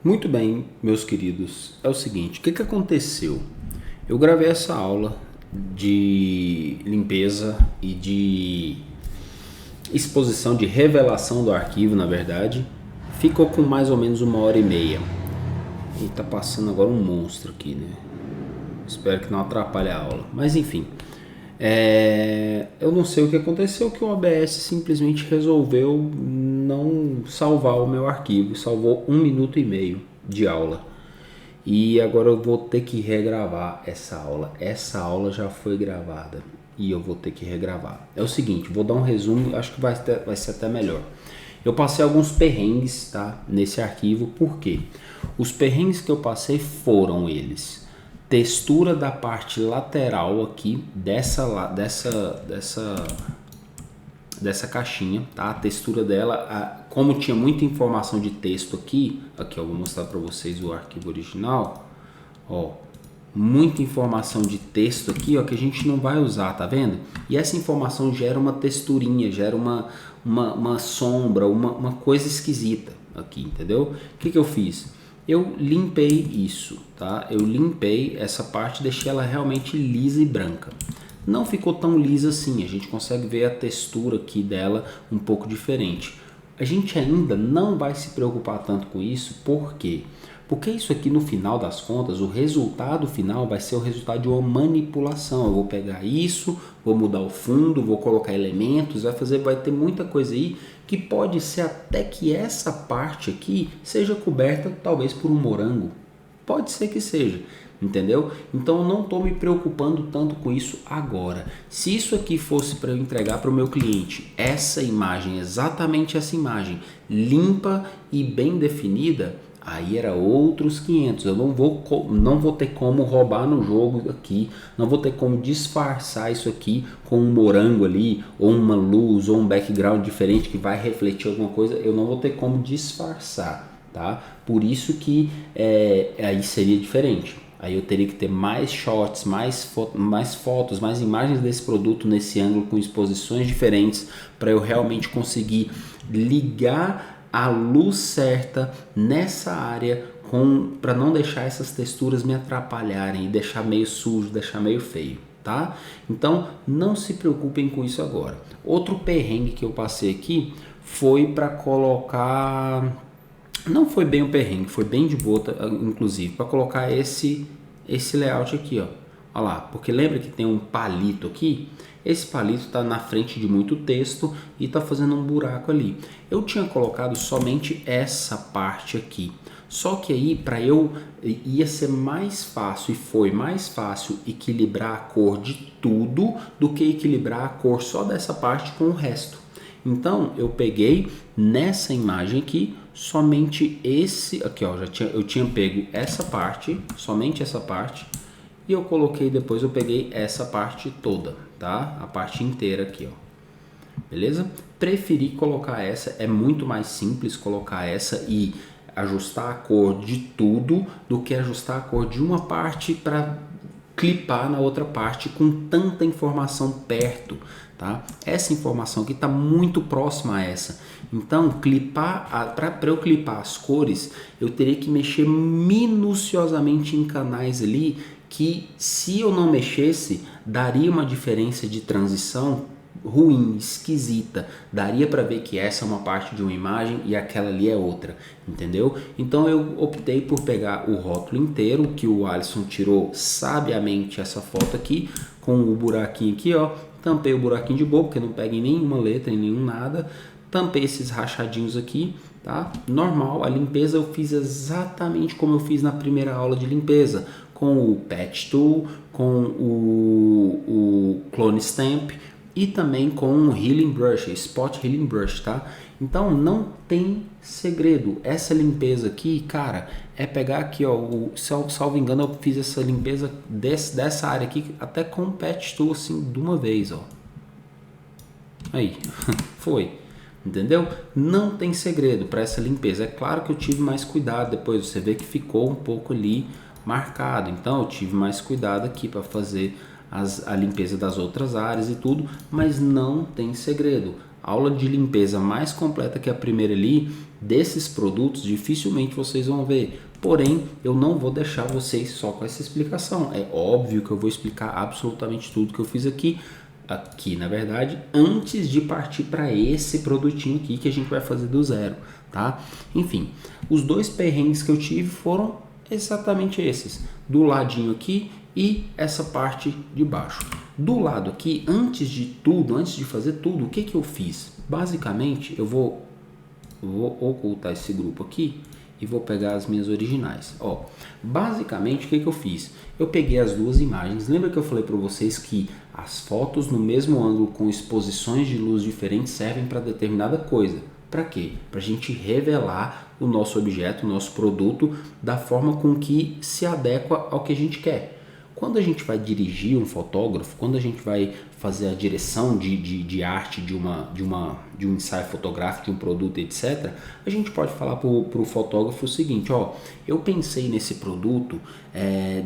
Muito bem, meus queridos, é o seguinte, o que aconteceu? Eu gravei essa aula de limpeza e de exposição de revelação do arquivo, na verdade, ficou com mais ou menos 1h30. E tá passando agora um monstro aqui, né? Espero que não atrapalhe a aula, mas enfim. Eu não sei o que aconteceu, que o OBS simplesmente resolveu não salvar o meu arquivo, salvou 1 minuto e meio de aula. E agora eu vou ter que regravar essa aula. Essa aula já foi gravada e eu vou ter que regravar. É o seguinte, vou dar um resumo, acho que vai ser até melhor. Eu passei alguns perrengues, tá, nesse arquivo, por quê? Os perrengues que eu passei foram eles: textura da parte lateral aqui dessa caixinha, tá? A textura dela, como tinha muita informação de texto aqui, eu vou mostrar para vocês o arquivo original, ó, muita informação de texto aqui, ó, que a gente não vai usar, tá vendo? E essa informação gera uma texturinha, gera uma sombra, uma coisa esquisita aqui, entendeu? O que eu fiz? Eu limpei isso, tá? Eu limpei essa parte, deixei ela realmente lisa e branca. Não ficou tão lisa assim, a gente consegue ver a textura aqui dela um pouco diferente. A gente ainda não vai se preocupar tanto com isso, por quê? Porque isso aqui, no final das contas, o resultado final vai ser o resultado de uma manipulação. Eu vou pegar isso, vou mudar o fundo, vou colocar elementos, vai ter muita coisa aí que pode ser até que essa parte aqui seja coberta talvez por um morango. Pode ser que seja, entendeu? Então eu não estou me preocupando tanto com isso agora. Se isso aqui fosse para eu entregar para o meu cliente essa imagem, exatamente essa imagem, limpa e bem definida, aí era outros 500. Eu não vou ter como roubar no jogo aqui, não vou ter como disfarçar isso aqui com um morango ali, ou uma luz, ou um background diferente que vai refletir alguma coisa. Eu não vou ter como disfarçar, tá? Por isso que aí seria diferente. Aí eu teria que ter mais shots, mais fotos, mais imagens desse produto nesse ângulo com exposições diferentes para eu realmente conseguir ligar a luz certa nessa área para não deixar essas texturas me atrapalharem e deixar meio sujo, deixar meio feio, tá? Então não se preocupem com isso agora. Outro perrengue que eu passei aqui foi para colocar, não foi bem um perrengue, foi bem de boa, inclusive, para colocar esse layout aqui, ó. Olha lá, porque lembra que tem um palito aqui? Esse palito está na frente de muito texto e está fazendo um buraco ali. Eu tinha colocado somente essa parte aqui. Só que aí ia ser mais fácil, e foi mais fácil equilibrar a cor de tudo do que equilibrar a cor só dessa parte com o resto. Então eu peguei nessa imagem aqui somente esse aqui, ó, eu tinha pego essa parte, somente essa parte, e eu coloquei, depois eu peguei essa parte toda, tá? A parte inteira aqui, ó. Beleza? Preferi colocar essa, é muito mais simples colocar essa e ajustar a cor de tudo do que ajustar a cor de uma parte para clipar na outra parte com tanta informação perto, tá? Essa informação aqui está muito próxima a essa. Então, para eu clipar as cores, eu teria que mexer minuciosamente em canais ali que, se eu não mexesse, daria uma diferença de transição ruim, esquisita. Daria para ver que essa é uma parte de uma imagem e aquela ali é outra, entendeu? Então eu optei por pegar o rótulo inteiro, que o Alisson tirou sabiamente essa foto aqui, com o buraquinho aqui, ó. Tampei o buraquinho de boa, porque não pega em nenhuma letra, em nenhum nada. Tampei esses rachadinhos aqui, tá? Normal, a limpeza eu fiz exatamente como eu fiz na primeira aula de limpeza, com o Patch Tool, com o Clone Stamp e também com o Healing Brush, Spot Healing Brush, tá? Então não tem segredo. Essa limpeza aqui, cara, é pegar aqui, ó, salvo engano, eu fiz essa limpeza dessa área aqui até com o Patch Tool, assim, de uma vez, ó. Aí, foi. Entendeu? Não tem segredo para essa limpeza. É claro que eu tive mais cuidado, depois você vê que ficou um pouco ali marcado, então eu tive mais cuidado aqui para fazer a limpeza das outras áreas e tudo, mas não tem segredo. aula de limpeza mais completa que a primeira ali, desses produtos, dificilmente vocês vão ver. Porém, eu não vou deixar vocês só com essa explicação. É óbvio que eu vou explicar absolutamente tudo que eu fiz aqui, na verdade, antes de partir para esse produtinho aqui que a gente vai fazer do zero, tá? Enfim, os dois perrengues que eu tive foram exatamente esses, do ladinho aqui e essa parte de baixo. Do lado aqui, antes de fazer tudo, o que que eu fiz? Basicamente, eu vou ocultar esse grupo aqui e vou pegar as minhas originais. Ó, basicamente, o que que eu fiz? Eu peguei as duas imagens. Lembra que eu falei para vocês que as fotos no mesmo ângulo com exposições de luz diferentes servem para determinada coisa? Para quê? Para a gente revelar o nosso objeto, o nosso produto, da forma com que se adequa ao que a gente quer. Quando a gente vai dirigir um fotógrafo, quando a gente vai fazer a direção de arte de um ensaio fotográfico, de um produto, etc., a gente pode falar para o fotógrafo o seguinte: ó, eu pensei nesse produto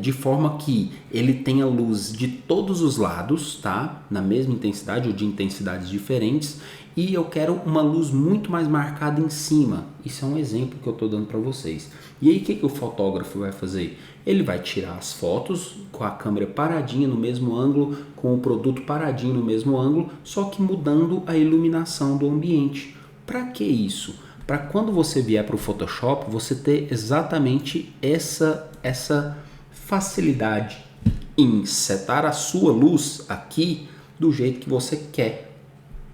de forma que ele tenha luz de todos os lados, tá? Na mesma intensidade ou de intensidades diferentes, e eu quero uma luz muito mais marcada em cima. Isso é um exemplo que eu estou dando para vocês. E aí o que o fotógrafo vai fazer? Ele vai tirar as fotos com a câmera paradinha no mesmo ângulo, com o produto paradinho no mesmo ângulo, só que mudando a iluminação do ambiente. Para que isso? Para quando você vier para o Photoshop, você ter exatamente essa facilidade em setar a sua luz aqui do jeito que você quer.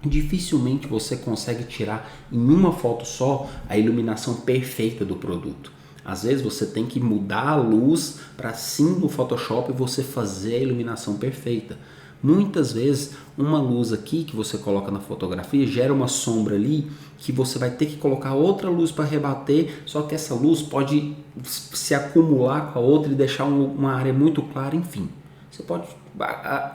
Dificilmente você consegue tirar em uma foto só a iluminação perfeita do produto. Às vezes você tem que mudar a luz para sim no Photoshop você fazer a iluminação perfeita. Muitas vezes uma luz aqui que você coloca na fotografia gera uma sombra ali que você vai ter que colocar outra luz para rebater, só que essa luz pode se acumular com a outra e deixar uma área muito clara, enfim. Você pode...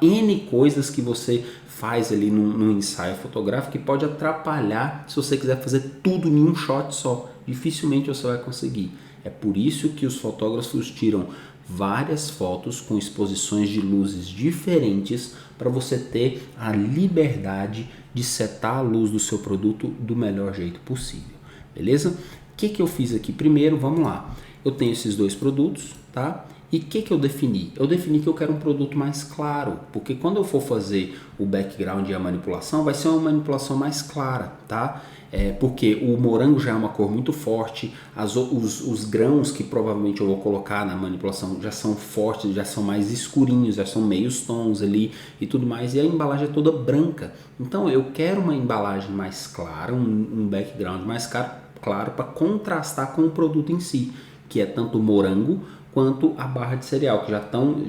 N coisas que você faz ali no ensaio fotográfico que pode atrapalhar se você quiser fazer tudo em um shot só. Dificilmente você vai conseguir. É por isso que os fotógrafos tiram várias fotos com exposições de luzes diferentes para você ter a liberdade de setar a luz do seu produto do melhor jeito possível. Beleza? O que eu fiz aqui? Primeiro, vamos lá. Eu tenho esses dois produtos, tá? E o que eu defini? Eu defini que eu quero um produto mais claro, porque quando eu for fazer o background e a manipulação, vai ser uma manipulação mais clara, tá? Porque o morango já é uma cor muito forte, os grãos que provavelmente eu vou colocar na manipulação já são fortes, já são mais escurinhos, já são meios tons ali e tudo mais, e a embalagem é toda branca. Então eu quero uma embalagem mais clara, um background mais claro para contrastar com o produto em si, que é tanto o morango quanto a barra de cereal, que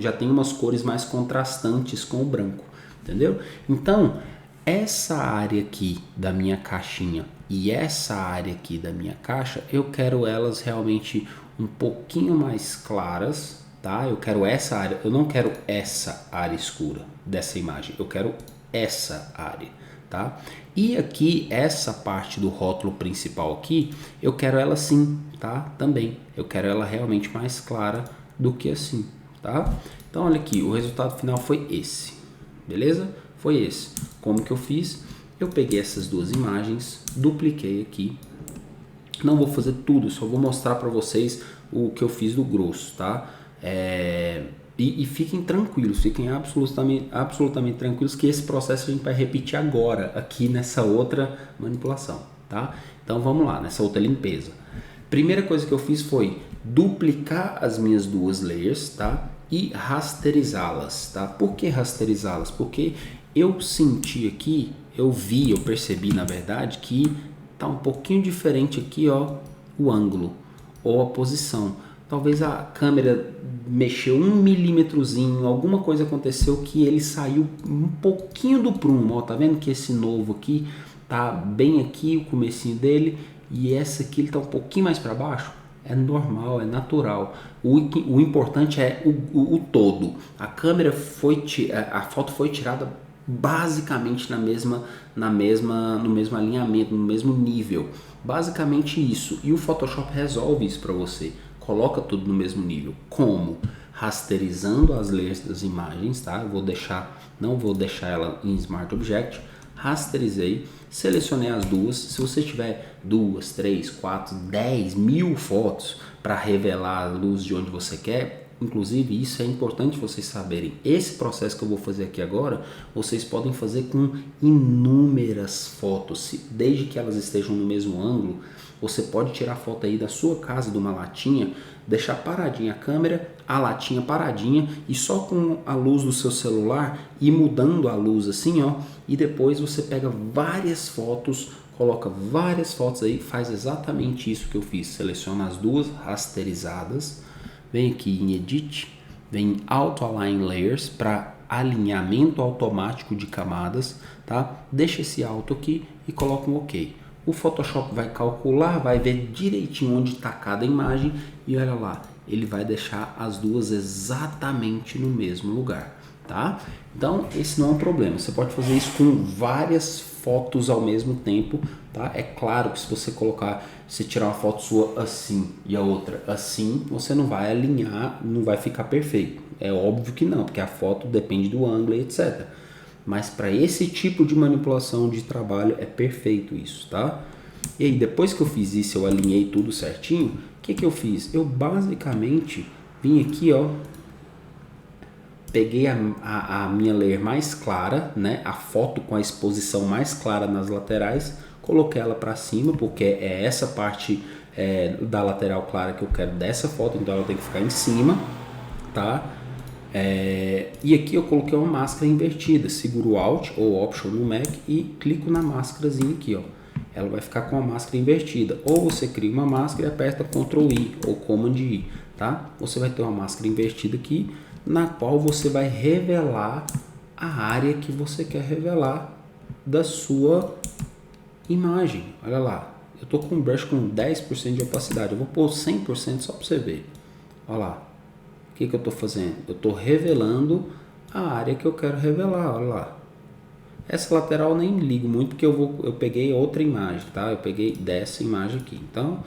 já tem umas cores mais contrastantes com o branco, entendeu? Então, essa área aqui da minha caixinha e essa área aqui da minha caixa, eu quero elas realmente um pouquinho mais claras, tá? Eu quero essa área, eu não quero essa área escura dessa imagem, eu quero essa área, tá? E aqui, essa parte do rótulo principal aqui, eu quero ela assim, tá? Também, eu quero ela realmente mais clara do que assim, tá? Então, olha aqui, o resultado final foi esse, beleza? Foi esse. Como que eu fiz? Eu peguei essas duas imagens, dupliquei aqui. Não vou fazer tudo, só vou mostrar para vocês o que eu fiz do grosso, tá? E fiquem tranquilos, fiquem absolutamente tranquilos que esse processo a gente vai repetir agora, aqui nessa outra manipulação, tá? Então vamos lá, nessa outra limpeza. Primeira coisa que eu fiz foi duplicar as minhas duas layers, tá? E rasterizá-las, tá? Por que rasterizá-las? Porque eu senti aqui, eu percebi na verdade que tá um pouquinho diferente aqui, ó, o ângulo ou a posição. Talvez a câmera mexeu 1 milímetrozinho, alguma coisa aconteceu que ele saiu um pouquinho do prumo, ó, tá vendo que esse novo aqui tá bem aqui, o comecinho dele, e essa aqui ele tá um pouquinho mais para baixo. É normal, é natural. O importante é o todo. A câmera a foto foi tirada basicamente no mesmo alinhamento, no mesmo nível. Basicamente isso. E o Photoshop resolve isso para você. Coloca tudo no mesmo nível. Como? Rasterizando as layers das imagens, tá? Não vou deixar ela em Smart Object. rasterizei, selecionei as duas. Se você tiver 2, 3, 4, 10 mil fotos para revelar a luz de onde você quer, inclusive isso é importante vocês saberem. Esse processo que eu vou fazer aqui agora, vocês podem fazer com inúmeras fotos, desde que elas estejam no mesmo ângulo. Você pode tirar foto aí da sua casa de uma latinha, deixar paradinha a câmera, a latinha paradinha e só com a luz do seu celular ir mudando a luz assim, ó, e depois você pega várias fotos, coloca várias fotos aí, faz exatamente isso que eu fiz. Seleciona as duas rasterizadas, vem aqui em Edit, vem em Auto Align Layers para alinhamento automático de camadas, tá? Deixa esse auto aqui e coloca um OK. O Photoshop vai calcular, vai ver direitinho onde está cada imagem e olha lá, ele vai deixar as duas exatamente no mesmo lugar, tá? Então esse não é um problema, você pode fazer isso com várias fotos ao mesmo tempo, tá? É claro que se você colocar, se tirar uma foto sua assim e a outra assim, você não vai alinhar, não vai ficar perfeito. É óbvio que não, porque a foto depende do ângulo e etc. Mas para esse tipo de manipulação de trabalho é perfeito isso, tá? E aí depois que eu fiz isso, eu alinhei tudo certinho, o que eu fiz? Eu basicamente vim aqui, ó, peguei a minha layer mais clara, né? A foto com a exposição mais clara nas laterais, coloquei ela para cima, porque é essa parte da lateral clara que eu quero dessa foto, então ela tem que ficar em cima, tá? E aqui eu coloquei uma máscara invertida, seguro o Alt ou Option no Mac e clico na máscarazinha aqui, ó. Ela vai ficar com a máscara invertida. Ou você cria uma máscara e aperta Ctrl I ou Command I, tá? Você vai ter uma máscara invertida aqui, na qual você vai revelar a área que você quer revelar da sua imagem. Olha lá, eu tô com um brush com 10% de opacidade, eu vou pôr 100% só para você ver. Olha lá. O que eu estou fazendo? Eu estou revelando a área que eu quero revelar, olha lá. Essa lateral eu nem ligo muito porque eu peguei outra imagem, tá? Eu peguei dessa imagem aqui, então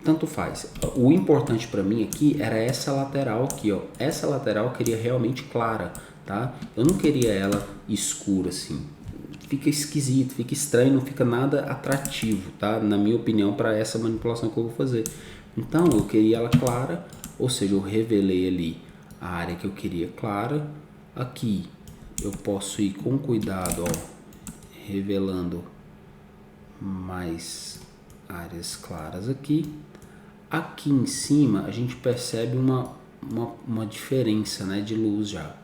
tanto faz. O importante para mim aqui era essa lateral aqui, ó. Essa lateral eu queria realmente clara, tá? Eu não queria ela escura assim. Fica esquisito, fica estranho, não fica nada atrativo, tá? Na minha opinião, para essa manipulação que eu vou fazer. Então eu queria ela clara. Ou seja, eu revelei ali a área que eu queria clara. Aqui eu posso ir com cuidado, ó, revelando mais áreas claras aqui. Aqui em cima a gente percebe uma diferença, né, de luz já.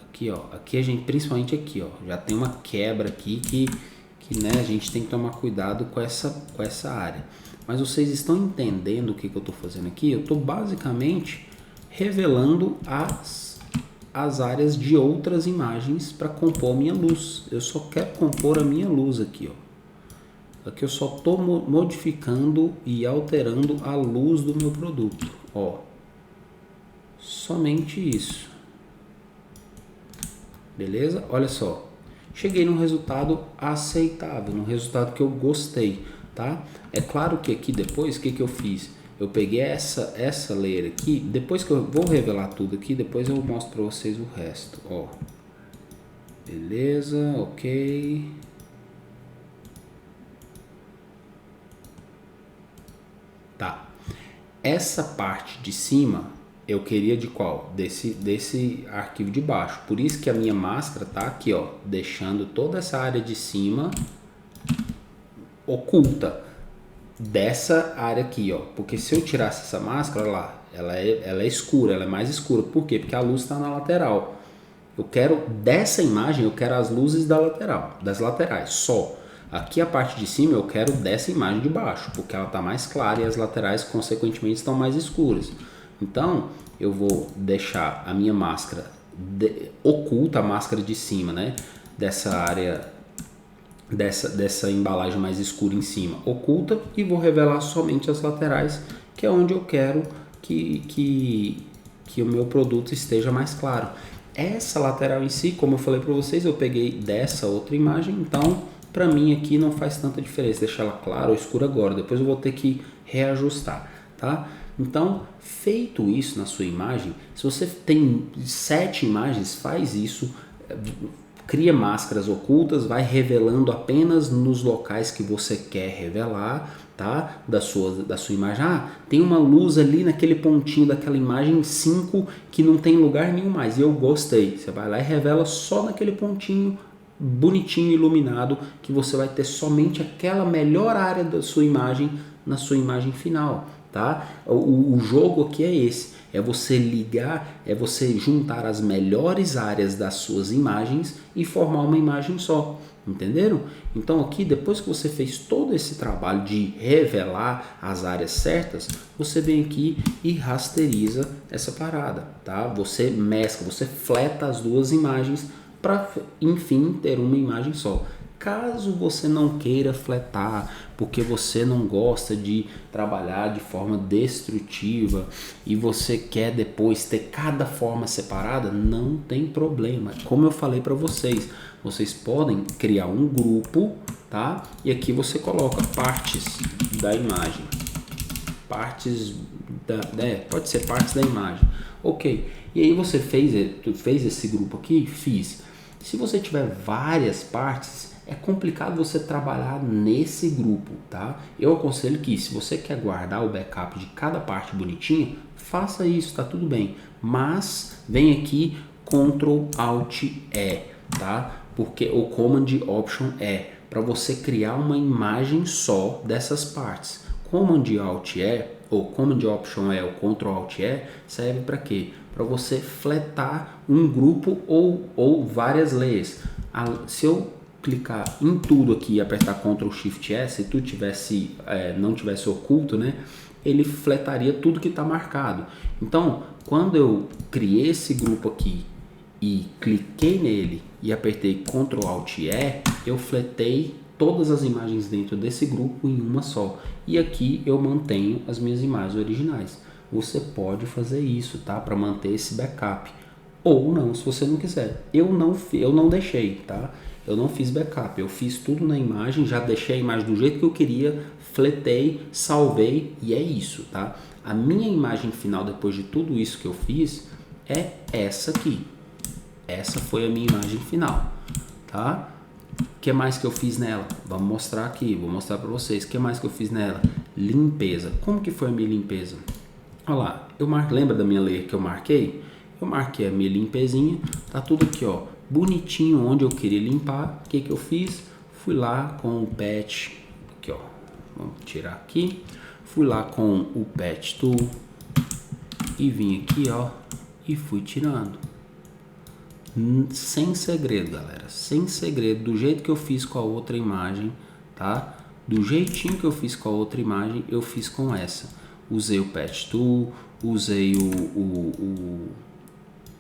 Aqui, ó, aqui a gente, principalmente aqui, ó, já tem uma quebra aqui que né, a gente tem que tomar cuidado com essa área. Mas vocês estão entendendo o que eu estou fazendo aqui? Eu estou basicamente revelando as áreas de outras imagens para compor a minha luz. Eu só quero compor a minha luz aqui, ó. Aqui eu só estou modificando e alterando a luz do meu produto, ó. Somente isso. Beleza? Olha só. Cheguei num resultado aceitável, num resultado que eu gostei. Tá? É claro que aqui depois, o que eu fiz? Eu peguei essa layer aqui, depois que eu vou revelar tudo aqui, depois eu mostro para vocês o resto, ó. Beleza, ok. Tá. Essa parte de cima, eu queria de qual? Desse arquivo de baixo. Por isso que a minha máscara tá aqui, ó, deixando toda essa área de cima oculta dessa área aqui, ó, porque se eu tirasse essa máscara, olha lá, ela é escura, ela é mais escura, por quê? Porque a luz está na lateral. Eu quero dessa imagem, eu quero as luzes da lateral, das laterais, só. Aqui a parte de cima eu quero dessa imagem de baixo, porque ela está mais clara e as laterais consequentemente estão mais escuras. Então eu vou deixar a minha máscara oculta, a máscara de cima, né, dessa área, dessa embalagem mais escura em cima, oculta, e vou revelar somente as laterais, que é onde eu quero que o meu produto esteja mais claro. Essa lateral em si, como eu falei para vocês, eu peguei dessa outra imagem, então para mim aqui não faz tanta diferença deixar ela clara ou escura agora, depois eu vou ter que reajustar, tá? Então, feito isso na sua imagem, se você tem 7 imagens, faz isso. cria máscaras ocultas, vai revelando apenas nos locais que você quer revelar, tá? Da sua imagem. Ah, tem uma luz ali naquele pontinho daquela imagem 5 que não tem lugar nenhum mais, e eu gostei. Você vai lá e revela só naquele pontinho bonitinho, iluminado, que você vai ter somente aquela melhor área da sua imagem na sua imagem final, tá? O jogo aqui é esse, é você ligar, é você juntar as melhores áreas das suas imagens e formar uma imagem só, entenderam? Então aqui, depois que você fez todo esse trabalho de revelar as áreas certas, você vem aqui e rasteriza essa parada, tá? Você mescla, você fleta as duas imagens para, enfim, ter uma imagem só. Caso você não queira fletar, porque você não gosta de trabalhar de forma destrutiva e você quer depois ter cada forma separada, não tem problema. Como eu falei para vocês, vocês podem criar um grupo, tá? E aqui você coloca partes da imagem. Pode ser partes da imagem. Ok. E aí você fez esse grupo aqui? Fiz. Se você tiver várias partes, é complicado você trabalhar nesse grupo, tá? Eu aconselho que, se você quer guardar o backup de cada parte bonitinha, faça isso, tá tudo bem. Mas vem aqui Ctrl Alt E, tá? Porque o Command Option E, para você criar uma imagem só dessas partes. Command Alt E ou Command Option E ou Ctrl Alt E serve para quê? Para você fletar um grupo ou várias layers. Se eu clicar em tudo aqui e apertar Ctrl Shift S, se tu não tivesse oculto, né, ele fletaria tudo que está marcado. Então, quando eu criei esse grupo aqui e cliquei nele e apertei Ctrl Alt E, eu fletei todas as imagens dentro desse grupo em uma só. E aqui eu mantenho as minhas imagens originais. Você pode fazer isso, tá? Para manter esse backup. Ou não, se você não quiser. Eu não deixei, tá? Eu não fiz backup. Eu fiz tudo na imagem, já deixei a imagem do jeito que eu queria, fletei, salvei e é isso, tá? A minha imagem final, depois de tudo isso que eu fiz, é essa aqui. Essa foi a minha imagem final, tá? O que mais que eu fiz nela? Vamos mostrar aqui, vou mostrar para vocês. O que mais que eu fiz nela? Limpeza. Como que foi a minha limpeza? Olha lá, lembra da minha layer que eu marquei? Eu marquei a minha limpezinha, tá tudo aqui, ó, bonitinho onde eu queria limpar. O que que eu fiz? Fui lá com o patch, aqui ó, vamos tirar aqui. Fui lá com o patch tool e vim aqui, ó, e fui tirando. Sem segredo, galera, sem segredo, do jeito que eu fiz com a outra imagem, tá? Do jeitinho que eu fiz com a outra imagem, eu fiz com essa. Usei o patch tool, usei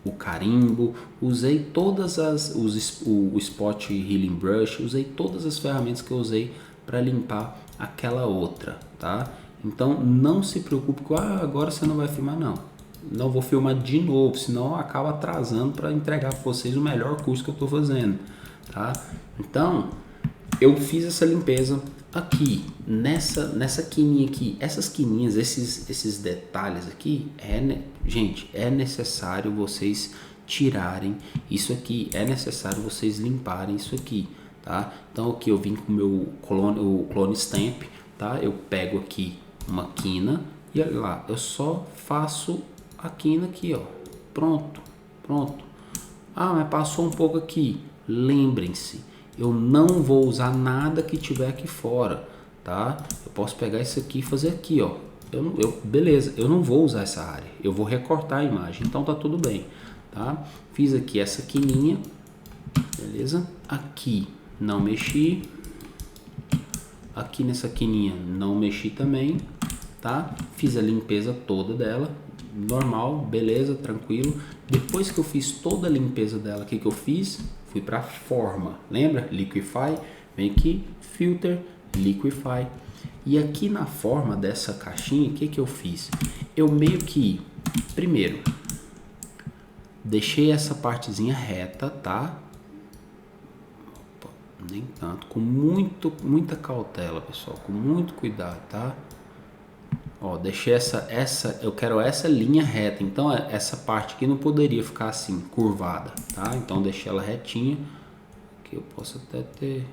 o carimbo, usei todas o spot healing brush, usei todas as ferramentas que eu usei para limpar aquela outra, tá? Então não se preocupe com agora você não vai filmar, não vou filmar de novo, senão acaba atrasando para entregar para vocês o melhor curso que eu estou fazendo, tá? Então eu fiz essa limpeza aqui, nessa quininha aqui. Essas quininhas, esses detalhes aqui, gente, é necessário vocês tirarem isso aqui, é necessário vocês limparem isso aqui, tá? Então aqui eu vim com o clone stamp, tá? Eu pego aqui uma quina e olha lá, eu só faço a quina aqui, ó, pronto. Ah, mas passou um pouco aqui, lembrem-se, eu não vou usar nada que tiver aqui fora, tá? Eu posso pegar isso aqui e fazer aqui, ó. Beleza, eu não vou usar essa área. Eu vou recortar a imagem, então tá tudo bem, tá? Fiz aqui essa quininha, beleza? Aqui não mexi. Aqui nessa quininha não mexi também, tá? Fiz a limpeza toda dela, normal, beleza, tranquilo. Depois que eu fiz toda a limpeza dela, o que eu fiz? Fui para forma, lembra? Liquify, vem aqui, filter, liquify. E aqui na forma dessa caixinha, o que eu fiz? Eu meio que, primeiro, deixei essa partezinha reta, tá? Opa, nem tanto, com muita cautela, pessoal, com muito cuidado, tá? Ó, deixei eu quero essa linha reta, então essa parte aqui não poderia ficar assim, curvada, tá? Então deixei ela retinha, Aqui eu posso até ter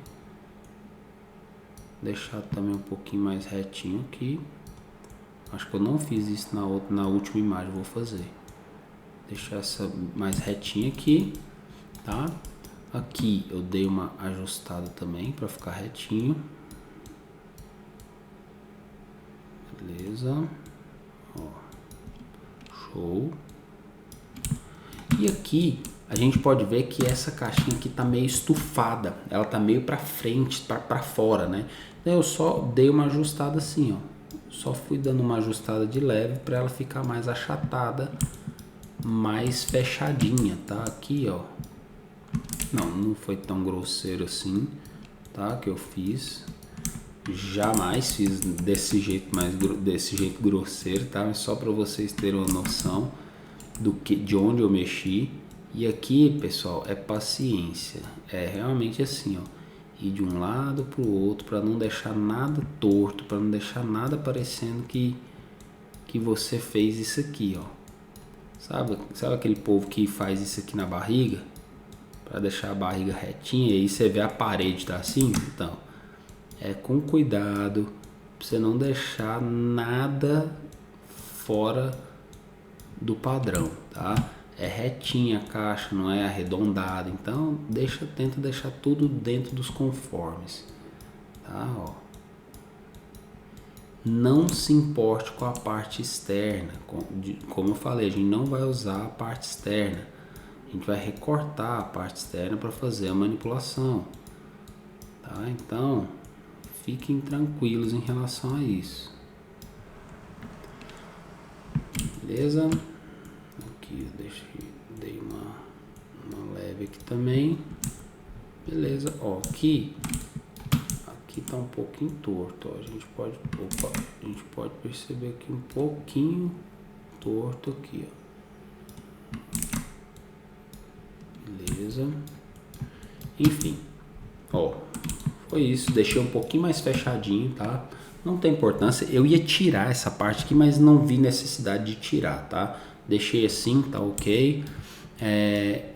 deixado também um pouquinho mais retinho aqui. Acho que eu não fiz isso na última imagem, vou fazer. Deixar essa mais retinha aqui, tá? Aqui eu dei uma ajustada também para ficar retinho. Beleza. Ó. Show. E aqui a gente pode ver que essa caixinha aqui tá meio estufada. Ela tá meio para frente, para fora, né? Então eu só dei uma ajustada assim, ó. Só fui dando uma ajustada de leve para ela ficar mais achatada, mais fechadinha, tá? Aqui, ó. Não foi tão grosseiro assim, tá? Que eu fiz. Jamais fiz desse jeito grosseiro, tá? Mas só para vocês terem uma noção de onde eu mexi. E aqui, pessoal, é paciência. É realmente assim, ó. Ir de um lado pro outro para não deixar nada torto, para não deixar nada parecendo que você fez isso aqui, ó. Sabe aquele povo que faz isso aqui na barriga? Para deixar a barriga retinha e aí você vê a parede tá assim? Então, é com cuidado, pra você não deixar nada fora do padrão, tá? É retinha a caixa, não é arredondada, então tenta deixar tudo dentro dos conformes, tá? Ó. Não se importe com a parte externa, como eu falei, a gente não vai usar a parte externa, a gente vai recortar a parte externa para fazer a manipulação, tá? Então fiquem tranquilos em relação a isso, beleza? Aqui dei uma leve aqui também, beleza? Ó, aqui tá um pouquinho torto, ó. A gente pode perceber aqui um pouquinho torto aqui, ó. Beleza? Enfim, ó, foi isso. Deixei um pouquinho mais fechadinho, tá? Não tem importância. Eu ia tirar essa parte aqui, mas não vi necessidade de tirar, tá? Deixei assim, tá ok.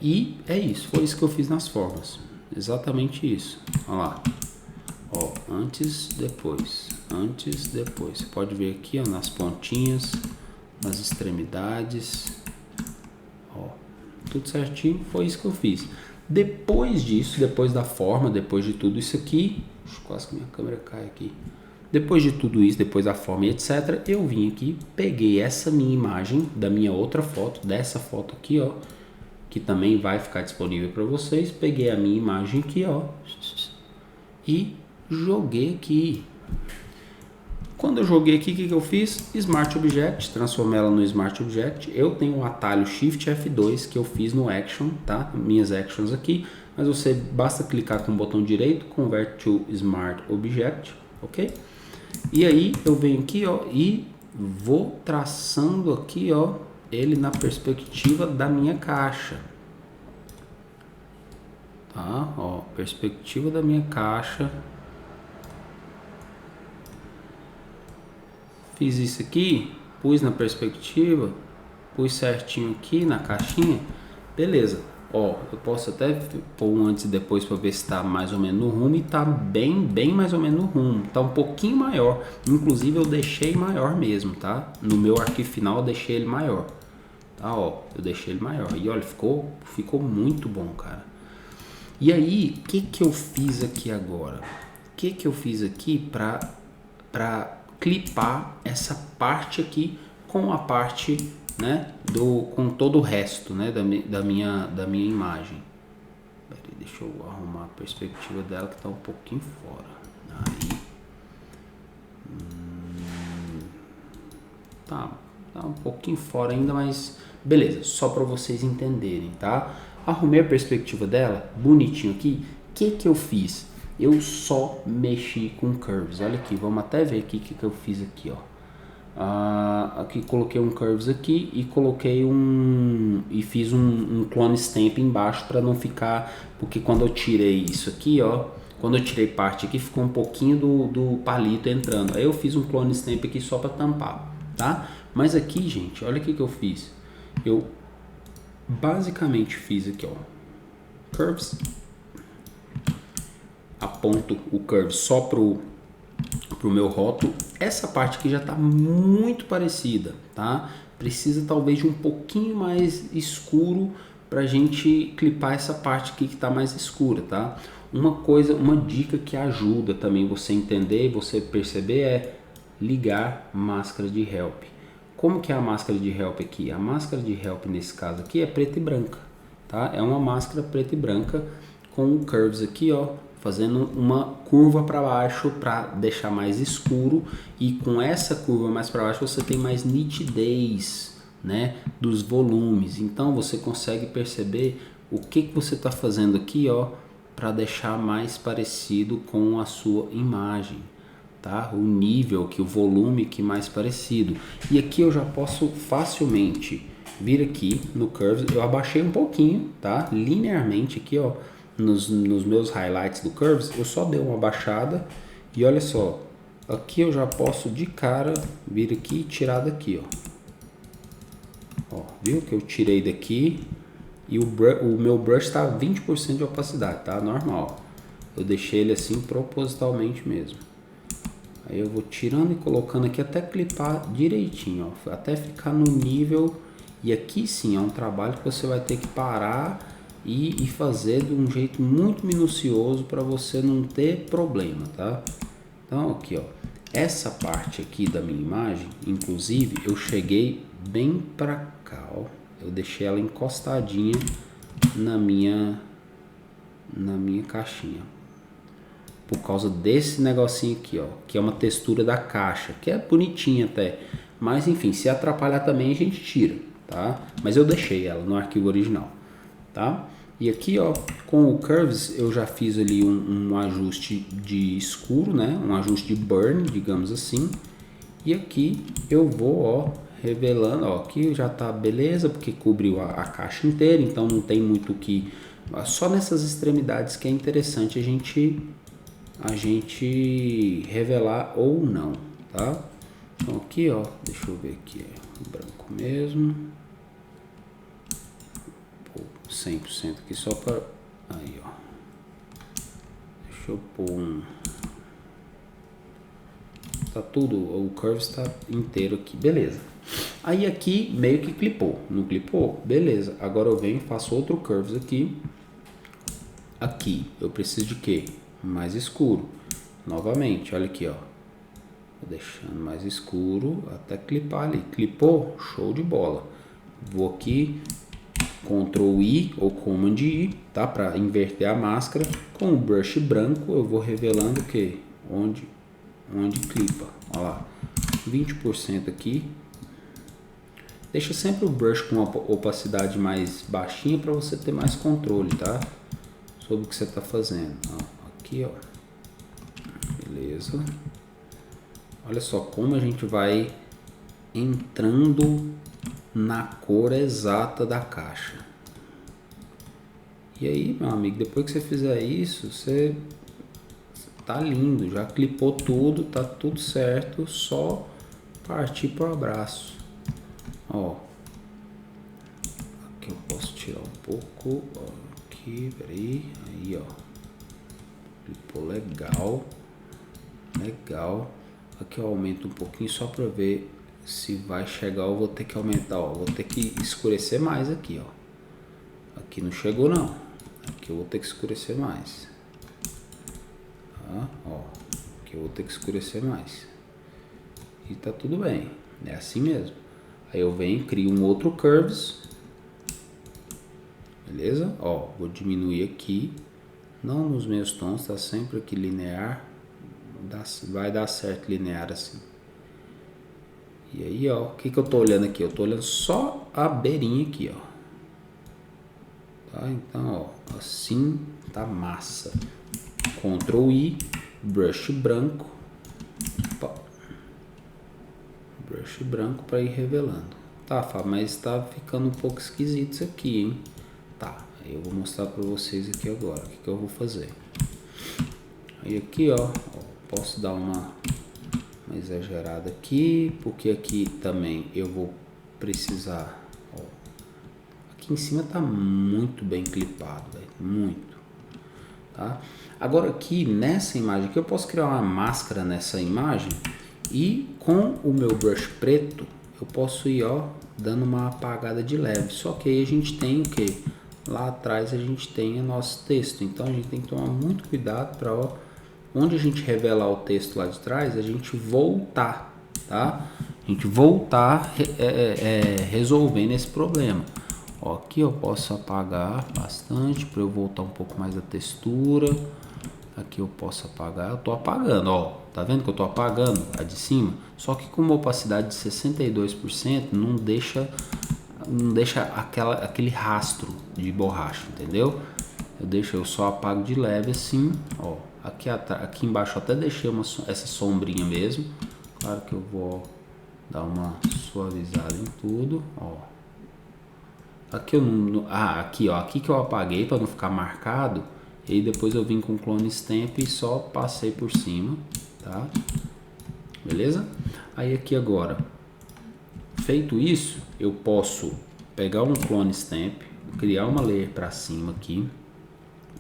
E é isso. Foi isso que eu fiz nas formas. Exatamente isso. Olha lá. Ó, antes, depois. Antes, depois. Você pode ver aqui, ó, nas pontinhas, nas extremidades. Ó, tudo certinho. Foi isso que eu fiz. Depois disso, depois da forma, depois de tudo isso aqui, quase que minha câmera cai aqui. Depois de tudo isso, depois da forma e etc, eu vim aqui, peguei essa minha imagem da minha outra foto, dessa foto aqui, ó, que também vai ficar disponível para vocês. Peguei a minha imagem aqui, ó, e joguei aqui. Quando eu joguei aqui, o que eu fiz? Smart Object, transformei ela no Smart Object. Eu tenho o atalho Shift F2 que eu fiz no Action, tá? Minhas actions aqui, mas você basta clicar com o botão direito, Convert to Smart Object, ok? E aí eu venho aqui, ó, e vou traçando aqui, ó, ele na perspectiva da minha caixa, tá? Ó, perspectiva da minha caixa. Fiz isso aqui, pus na perspectiva, pus certinho aqui na caixinha, beleza. Ó, eu posso até pôr um antes e depois para ver se tá mais ou menos no rumo, e tá bem mais ou menos no rumo. Tá um pouquinho maior, inclusive eu deixei maior mesmo, tá? No meu arquivo final eu deixei ele maior, tá? Ó, eu deixei ele maior e olha, ficou muito bom, cara. E aí, o que eu fiz aqui agora? O que eu fiz aqui para clipar essa parte aqui com a parte, né, com todo o resto, né, da minha imagem. Peraí, deixa eu arrumar a perspectiva dela que tá um pouquinho fora. Aí, tá um pouquinho fora ainda, mas beleza, só para vocês entenderem, tá? Arrumei a perspectiva dela, bonitinho aqui. O que eu fiz? Eu só mexi com curves. Olha aqui, vamos até ver aqui o que eu fiz aqui, ó. Aqui coloquei um curves aqui e coloquei fiz um clone stamp embaixo para não ficar, porque quando eu tirei isso aqui, ó, quando eu tirei parte aqui ficou um pouquinho do palito entrando. Aí eu fiz um clone stamp aqui só para tampar, tá? Mas aqui, gente, olha o que eu fiz. Eu basicamente fiz aqui, ó, curves. aponto o curve só pro meu rótulo, essa parte aqui já está muito parecida, tá? Precisa talvez de um pouquinho mais escuro para a gente clipar essa parte aqui que está mais escura, tá? Uma dica que ajuda também você entender e você perceber é ligar máscara de help. Como que é a máscara de help aqui? A máscara de help nesse caso aqui é preta e branca, tá? É uma máscara preta e branca com o curves aqui, ó, fazendo uma curva para baixo para deixar mais escuro, e com essa curva mais para baixo você tem mais nitidez, né, dos volumes. Então você consegue perceber o que você está fazendo aqui, ó, para deixar mais parecido com a sua imagem, tá? O nível, que o volume que mais parecido. E aqui eu já posso facilmente vir aqui no Curves, eu abaixei um pouquinho, tá? Linearmente aqui, ó, nos meus highlights do Curves, eu só dei uma baixada e olha só, aqui eu já posso de cara vir aqui e tirar daqui, ó. Ó, viu que eu tirei daqui e o meu brush está 20% de opacidade, tá? Normal. Eu deixei ele assim propositalmente mesmo. Aí eu vou tirando e colocando aqui até clipar direitinho, ó, até ficar no nível. E aqui sim é um trabalho que você vai ter que parar e fazer de um jeito muito minucioso para você não ter problema, tá? Então aqui, ó, essa parte aqui da minha imagem, inclusive eu cheguei bem para cá, ó, eu deixei ela encostadinha na minha caixinha, por causa desse negocinho aqui, ó, que é uma textura da caixa, que é bonitinha até, mas enfim, se atrapalhar também a gente tira, tá? Mas eu deixei ela no arquivo original, tá? E aqui, ó, com o Curves eu já fiz ali um ajuste de escuro, né? Um ajuste de burn, digamos assim. E aqui eu vou, ó, revelando, ó, aqui já tá beleza, porque cobriu a caixa inteira, então não tem muito o que... Só nessas extremidades que é interessante a gente revelar ou não, tá? Então aqui, ó, deixa eu ver aqui, é branco mesmo. 100% aqui só para... Aí, ó. Deixa eu pôr um... Tá tudo, o curve está inteiro aqui, beleza. Aí aqui meio que clipou, não clipou? Beleza, agora eu venho e faço outro curves aqui. Aqui eu preciso de quê? Mais escuro. Novamente, olha aqui, ó. Vou deixando mais escuro até clipar ali. Clipou? Show de bola. Vou aqui... Ctrl I ou Command I, tá? Para inverter a máscara. Com o brush branco eu vou revelando o que? Onde clipa. Olha lá, 20% aqui. Deixa sempre o brush com uma opacidade mais baixinha para você ter mais controle, tá? Sobre o que você está fazendo. Ó, aqui, ó. Beleza. Olha só como a gente vai entrando na cor exata da caixa. E aí, meu amigo, depois que você fizer isso, você tá lindo, já clipou tudo, tá tudo certo, só partir pro abraço. Ó, aqui eu posso tirar um pouco, ó, aqui, peraí, aí, ó, clipou legal, legal. Aqui eu aumento um pouquinho só para ver se vai chegar. Eu vou ter que aumentar, ó, vou ter que escurecer mais aqui, ó. Aqui não chegou não, aqui eu vou ter que escurecer mais, tá? Ó, aqui eu vou ter que escurecer mais e tá tudo bem, é assim mesmo. Aí eu venho e crio um outro curves, beleza? Ó, vou diminuir aqui, não nos meus tons, tá sempre aqui linear, vai dar certo linear assim. E aí, ó, o que eu tô olhando aqui? Eu tô olhando só a beirinha aqui, ó. Tá? Então, ó, assim tá massa. Ctrl I, brush branco. Opa. Brush branco para ir revelando. Tá, Fábio, mas tá ficando um pouco esquisito isso aqui, hein? Tá, aí eu vou mostrar para vocês aqui agora o que eu vou fazer. Aí aqui, ó, posso dar uma exagerada aqui, porque aqui também eu vou precisar, ó, aqui em cima tá muito bem clipado, velho, muito, tá? Agora aqui nessa imagem aqui eu posso criar uma máscara nessa imagem e com o meu brush preto eu posso ir, ó, dando uma apagada de leve. Só que aí a gente tem o que? Lá atrás a gente tem o nosso texto, então a gente tem que tomar muito cuidado para, ó, onde a gente revelar o texto lá de trás, a gente voltar, tá? A gente voltar resolvendo esse problema. Ó, aqui eu posso apagar bastante para eu voltar um pouco mais da textura. Aqui eu posso apagar, eu tô apagando, ó, tá vendo que eu tô apagando a de cima? Só que com uma opacidade de 62% não deixa aquele rastro de borracha, entendeu? Eu só apago de leve assim, ó. Aqui embaixo eu até deixei essa sombrinha mesmo. Claro que eu vou dar uma suavizada em tudo, ó. Aqui eu não, aqui, ó, aqui que eu apaguei para não ficar marcado. E aí depois eu vim com o clone stamp e só passei por cima, tá? Beleza? Aí aqui agora, feito isso, eu posso pegar um clone stamp, criar uma layer para cima aqui,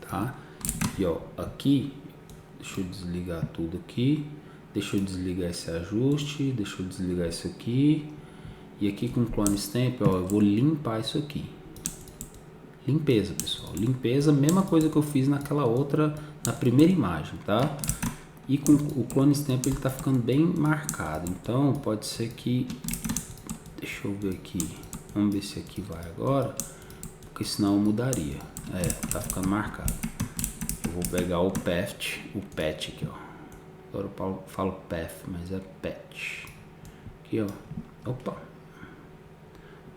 tá? E ó, aqui, deixa eu desligar tudo aqui, deixa eu desligar esse ajuste, deixa eu desligar isso aqui. E aqui com o clone stamp, ó, eu vou limpar isso aqui. Limpeza, pessoal. Limpeza, mesma coisa que eu fiz naquela outra, na primeira imagem, tá? E com o clone stamp ele tá ficando bem marcado. Então, pode ser que... Deixa eu ver aqui. Vamos ver se aqui vai agora. Porque senão eu mudaria. Tá ficando marcado. Eu vou pegar o patch aqui, ó. Agora eu falo path, mas é patch. Aqui, ó. Opa.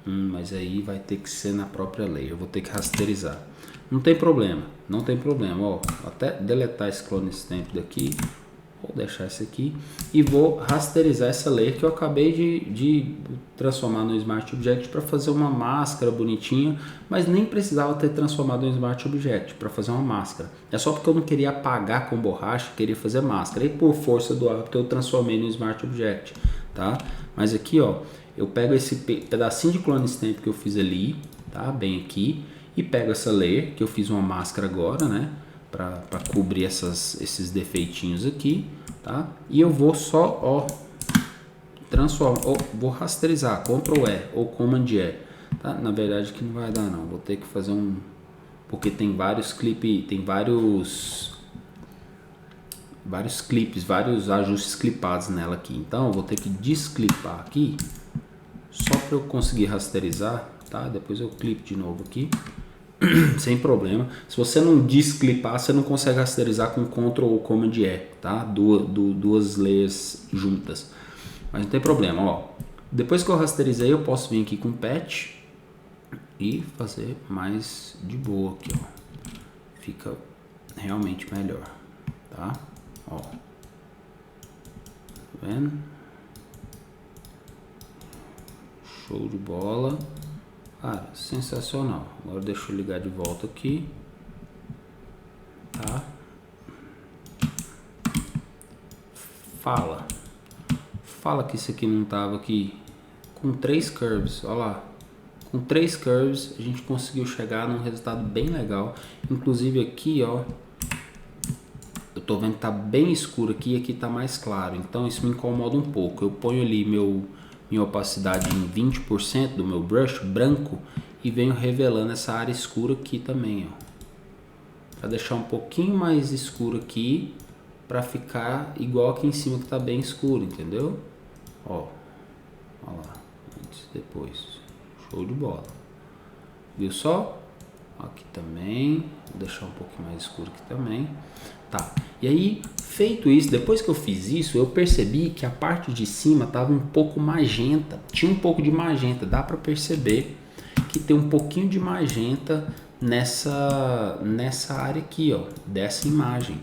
Mas aí vai ter que ser na própria layer. Eu vou ter que rasterizar. Não tem problema, não tem problema. Ó, até deletar esse clone stamp daqui. Vou deixar esse aqui e vou rasterizar essa layer que eu acabei de transformar no Smart Object para fazer uma máscara bonitinha, mas nem precisava ter transformado no Smart Object para fazer uma máscara. É só porque eu não queria apagar com borracha, queria fazer máscara. E por força do hábito eu transformei no Smart Object, tá? Mas aqui, ó, eu pego esse pedacinho de clone stamp que eu fiz ali, tá? Bem aqui, e pego essa layer que eu fiz uma máscara agora, né? Para cobrir esses defeitinhos aqui, tá? E eu vou só, ó, transformar, vou rasterizar, Ctrl E ou Command E, tá? Na verdade que não vai dar não, vou ter que fazer porque tem vários clipes, vários ajustes clipados nela aqui, então eu vou ter que desclipar aqui, só para eu conseguir rasterizar, tá? Depois eu clipo de novo aqui. Sem problema. Se você não desclipar, você não consegue rasterizar com Ctrl ou Command E, tá? Duas layers juntas. Mas não tem problema, ó. Depois que eu rasterizei, eu posso vir aqui com Patch e fazer mais de boa aqui, ó. Fica realmente melhor, tá? Ó. Tá vendo? Show de bola. Cara, sensacional. Agora deixa eu ligar de volta aqui. Tá? Fala que isso aqui não tava aqui. Com 3 curves, olha lá. Com 3 curves a gente conseguiu chegar num resultado bem legal. Inclusive aqui, ó. Eu tô vendo que tá bem escuro aqui e aqui tá mais claro. Então isso me incomoda um pouco. Eu ponho ali minha opacidade em 20% do meu brush branco e venho revelando essa área escura aqui também, ó, para deixar um pouquinho mais escuro aqui, para ficar igual aqui em cima que tá bem escuro, entendeu? Ó lá, antes e depois, show de bola, viu só? Aqui também, vou deixar um pouquinho mais escuro aqui também, tá? E aí, feito isso, depois que eu fiz isso, eu percebi que a parte de cima estava um pouco magenta, tinha um pouco de magenta, dá para perceber que tem um pouquinho de magenta nessa área aqui, ó, dessa imagem,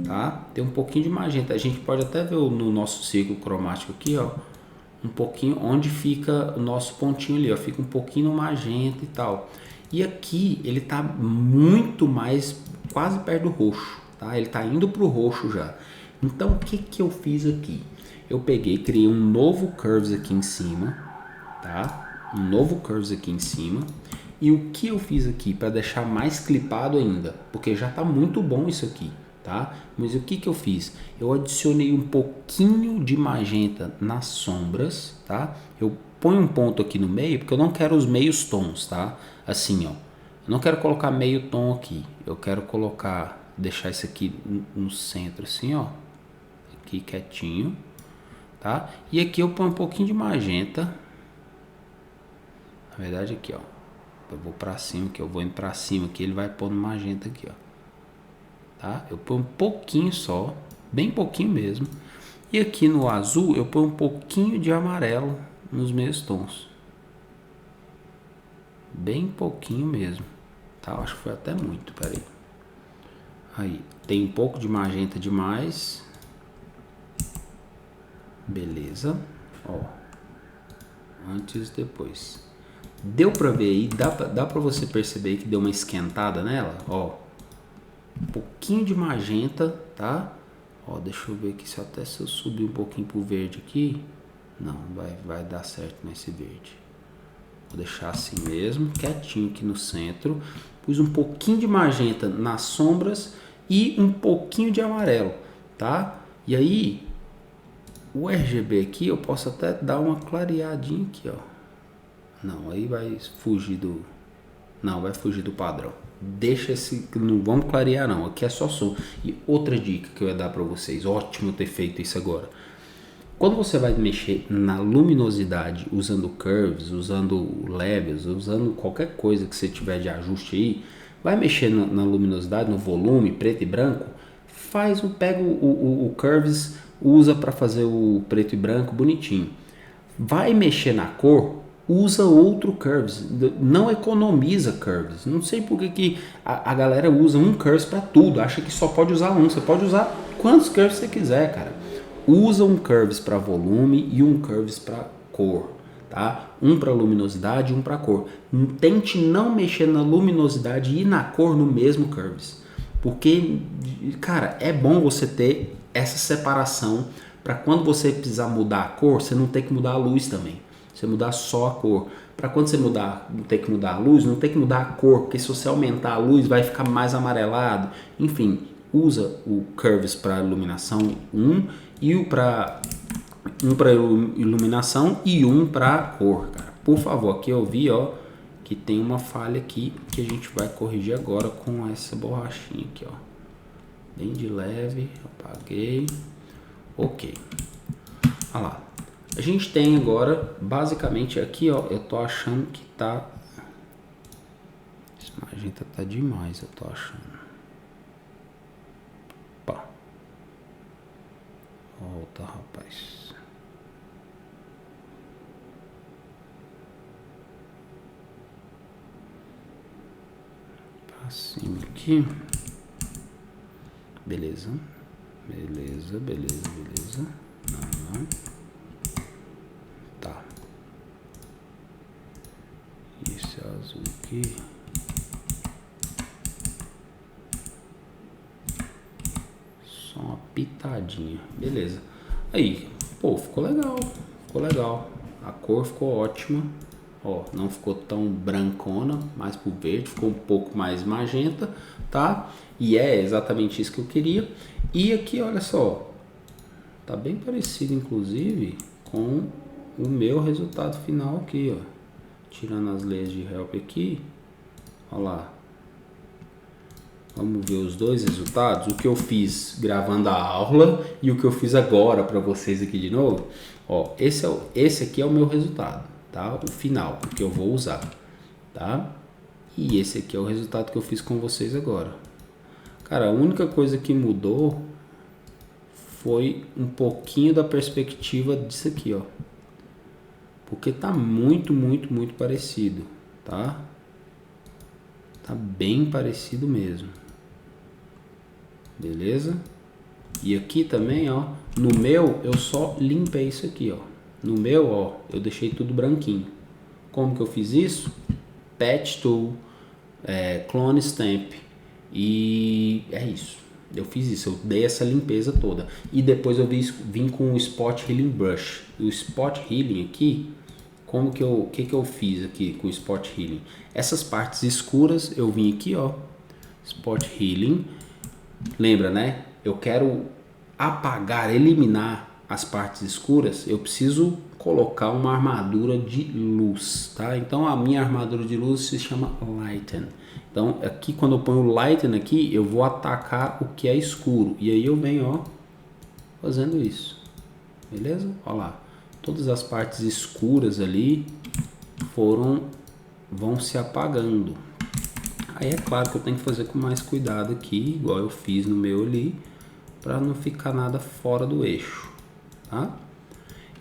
tá? Tem um pouquinho de magenta, a gente pode até ver no nosso círculo cromático aqui, ó, um pouquinho onde fica o nosso pontinho ali, ó, fica um pouquinho magenta e tal. E aqui ele tá muito mais, quase perto do roxo, tá? Ele tá indo pro roxo já. Então o que eu fiz aqui? Eu peguei, criei um novo curves aqui em cima, tá? Um novo curves aqui em cima E o que eu fiz aqui para deixar mais clipado ainda, porque já tá muito bom isso aqui, tá? Mas o que eu fiz? Eu adicionei um pouquinho de magenta nas sombras, tá? Eu ponho um ponto aqui no meio, porque eu não quero os meios tons, tá? Assim, ó. Eu não quero colocar meio tom aqui. Eu quero colocar, deixar isso aqui no centro, assim, ó. Aqui quietinho, tá? E aqui eu ponho um pouquinho de magenta. Na verdade aqui, ó. Eu vou pra cima, que eu vou indo pra cima aqui, ele vai pôr no magenta aqui, ó. Tá? Eu ponho um pouquinho só, bem pouquinho mesmo. E aqui no azul eu ponho um pouquinho de amarelo nos meus tons. Bem pouquinho mesmo, tá? Eu acho que foi até muito, peraí. Aí, tem um pouco de magenta demais. Beleza, ó. Antes e depois. Deu pra ver aí, dá pra você perceber que deu uma esquentada nela, ó. Um pouquinho de magenta, tá? Ó, deixa eu ver aqui se eu subir um pouquinho pro verde aqui. Não, vai dar certo nesse verde. Vou deixar assim mesmo, quietinho aqui no centro. Pus um pouquinho de magenta nas sombras e um pouquinho de amarelo, tá? E aí, o RGB aqui eu posso até dar uma clareadinha aqui, ó. Não, aí vai fugir do... Não, vai fugir do padrão. Deixa esse... Não vamos clarear não, aqui é só som. E outra dica que eu ia dar pra vocês, ótimo ter feito isso agora. Quando você vai mexer na luminosidade usando curves, usando levels, usando qualquer coisa que você tiver de ajuste aí, vai mexer na luminosidade, no volume, preto e branco, pega o curves, usa para fazer o preto e branco bonitinho. Vai mexer na cor, usa outro curves, não economiza curves. Não sei por que a galera usa um curves para tudo, acha que só pode usar um. Você pode usar quantos curves você quiser, cara. Usa um curves para volume e um curves para cor, tá? Um para luminosidade e um para cor. Tente não mexer na luminosidade e na cor no mesmo curves, porque, cara, é bom você ter essa separação para quando você precisar mudar a cor, você não ter que mudar a luz também. Você mudar só a cor. Para quando você ter que mudar a luz, não tem que mudar a cor, porque se você aumentar a luz vai ficar mais amarelado. Enfim, usa o curves para iluminação e um para iluminação e um para cor, cara. Por favor, aqui eu vi, ó, que tem uma falha aqui que a gente vai corrigir agora com essa borrachinha aqui, ó. Bem de leve, apaguei. Ok. Olha lá. A gente tem agora, basicamente aqui, ó, eu tô achando que tá... Esse magenta tá demais, eu tô achando. Pá. Volta, rapaz. Pra cima aqui. Beleza. Beleza, beleza, beleza. Não. Tá. Esse azul aqui. Só uma pitadinha. Beleza. Aí, pô, ficou legal. Ficou legal. A cor ficou ótima. Ó, não ficou tão brancona, mais pro verde, ficou um pouco mais magenta, tá? E é exatamente isso que eu queria. E aqui, olha só, tá bem parecido, inclusive, com o meu resultado final aqui, ó. Tirando as leis de help aqui, ó lá. Vamos ver os dois resultados, o que eu fiz gravando a aula e o que eu fiz agora para vocês aqui de novo. Ó, esse aqui é o meu resultado, tá? O final, o que eu vou usar, tá? E esse aqui é o resultado que eu fiz com vocês agora. Cara, a única coisa que mudou foi um pouquinho da perspectiva disso aqui, ó. Porque tá muito, muito, muito parecido, tá? Tá bem parecido mesmo. Beleza? E aqui também, ó, no meu eu só limpei isso aqui, ó. No meu, ó, eu deixei tudo branquinho. Como que eu fiz isso? Patch Tool, Clone Stamp, e é isso. Eu fiz isso, eu dei essa limpeza toda. E depois eu vim com o Spot Healing Brush. O Spot Healing aqui, que eu fiz aqui com o Spot Healing? Essas partes escuras eu vim aqui, ó, Spot Healing. Lembra, né? Eu quero apagar, eliminar as partes escuras. Eu preciso colocar uma armadura de luz, tá? Então a minha armadura de luz se chama Lighten. Então aqui quando eu ponho o Lighten aqui, eu vou atacar o que é escuro. E aí eu venho, ó, fazendo isso. Beleza? Olha lá. Todas as partes escuras ali vão se apagando. Aí é claro que eu tenho que fazer com mais cuidado aqui, igual eu fiz no meu ali, para não ficar nada fora do eixo, tá?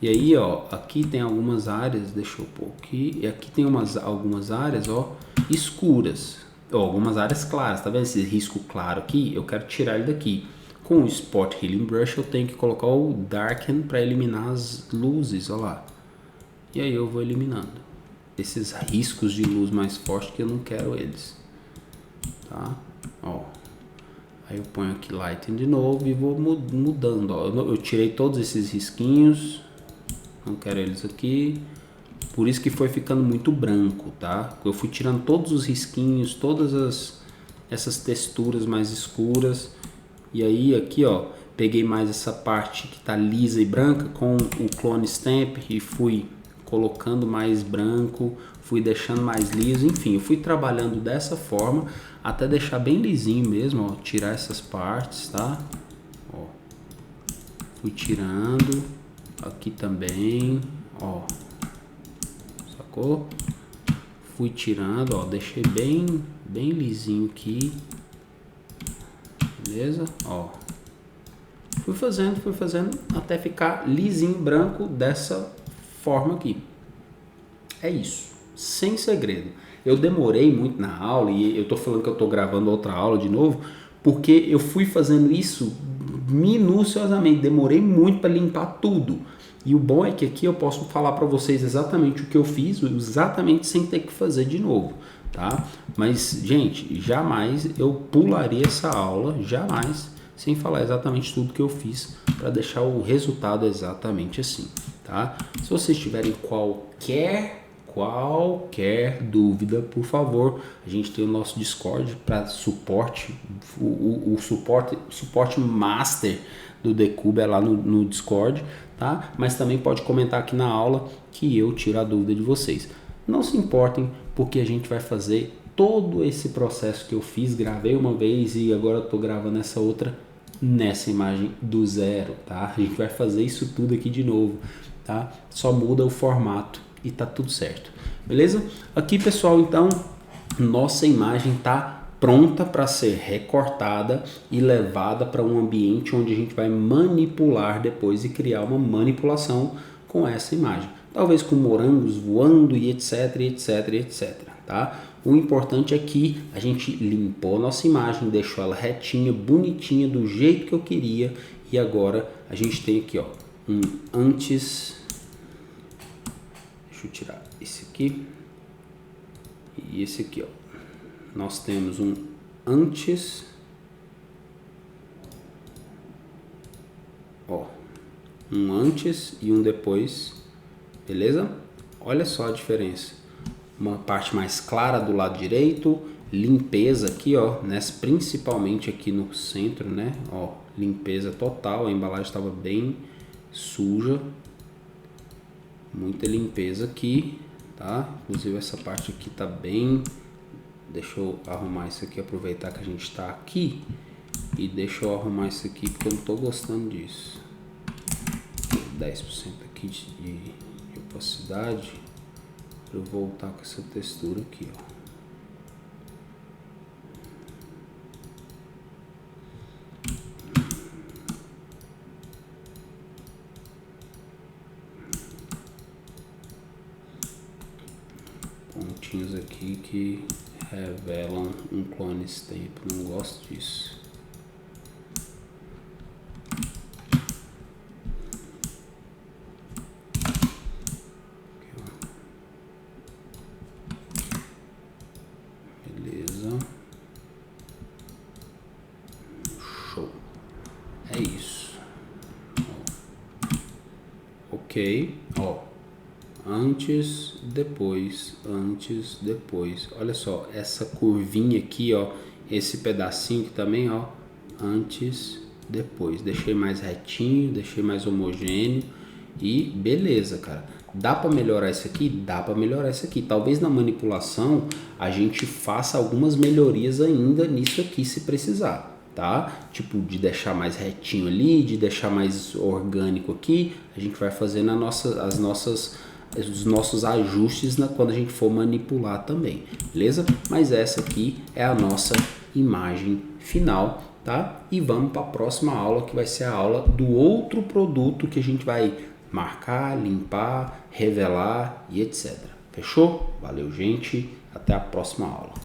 E aí, ó, aqui tem algumas áreas, deixa eu pôr aqui, e aqui tem algumas áreas, ó, escuras, ó, algumas áreas claras, tá vendo esse risco claro aqui? Eu quero tirar ele daqui. Com o Spot Healing Brush eu tenho que colocar o Darken para eliminar as luzes, ó lá. E aí eu vou eliminando esses riscos de luz mais fortes que eu não quero eles, tá? Ó. Aí eu ponho aqui Lighten de novo e vou mudando, ó. Eu tirei todos esses risquinhos, não quero eles aqui. Por isso que foi ficando muito branco, tá? Eu fui tirando todos os risquinhos, todas essas texturas mais escuras. E aí aqui, ó, peguei mais essa parte que tá lisa e branca com o Clone Stamp e fui colocando mais branco, fui deixando mais liso, enfim, eu fui trabalhando dessa forma até deixar bem lisinho mesmo, ó, tirar essas partes, tá? Ó, fui tirando aqui também, ó, sacou? Fui tirando, ó, deixei bem lisinho aqui, beleza? Ó, fui fazendo até ficar lisinho branco dessa forma aqui. É isso, sem segredo. Eu demorei muito na aula e eu tô falando que eu tô gravando outra aula de novo, porque eu fui fazendo isso minuciosamente, demorei muito para limpar tudo. E o bom é que aqui eu posso falar para vocês exatamente o que eu fiz, exatamente sem ter que fazer de novo, tá? Mas, gente, jamais eu pularia essa aula, jamais, sem falar exatamente tudo que eu fiz para deixar o resultado exatamente assim, tá? Se vocês tiverem qualquer dúvida, por favor, a gente tem o nosso Discord para suporte, o suporte master do Decube é lá no Discord, tá? Mas também pode comentar aqui na aula que eu tiro a dúvida de vocês. Não se importem, porque a gente vai fazer todo esse processo que eu fiz, gravei uma vez e agora eu tô gravando essa outra nessa imagem do zero, tá? A gente vai fazer isso tudo aqui de novo, tá? Só muda o formato e tá tudo certo, beleza? Aqui, pessoal, então nossa imagem tá pronta para ser recortada e levada para um ambiente onde a gente vai manipular depois e criar uma manipulação com essa imagem, talvez com morangos voando e etc, tá? O importante é que a gente limpou a nossa imagem, deixou ela retinha, bonitinha, do jeito que eu queria, e agora a gente tem aqui, ó, um antes. Deixa eu tirar esse aqui e esse aqui, ó. Nós temos um antes, ó, um antes e um depois, beleza? Olha só a diferença. Uma parte mais clara do lado direito, limpeza aqui, ó, principalmente aqui no centro, né? Ó, limpeza total, a embalagem estava bem suja. Muita limpeza aqui, tá? Inclusive essa parte aqui tá bem. Deixa eu arrumar isso aqui, aproveitar que a gente tá aqui. E deixa eu arrumar isso aqui porque eu não tô gostando disso. 10% aqui de opacidade. Pra eu voltar com essa textura aqui, ó. Pontinhos aqui que revelam um clone stamp, não gosto disso. Beleza. Show. É isso. Ok. Ó. antes, depois, olha só, essa curvinha aqui, ó, esse pedacinho aqui também, ó, antes, depois, deixei mais retinho, deixei mais homogêneo e beleza, cara. Dá para melhorar isso aqui? Dá para melhorar isso aqui. Talvez na manipulação a gente faça algumas melhorias ainda nisso aqui se precisar, tá? Tipo de deixar mais retinho ali, de deixar mais orgânico aqui. A gente vai fazendo os nossos ajustes quando a gente for manipular também, beleza? Mas essa aqui é a nossa imagem final, tá? E vamos para a próxima aula, que vai ser a aula do outro produto que a gente vai marcar, limpar, revelar e etc. Fechou? Valeu, gente. Até a próxima aula.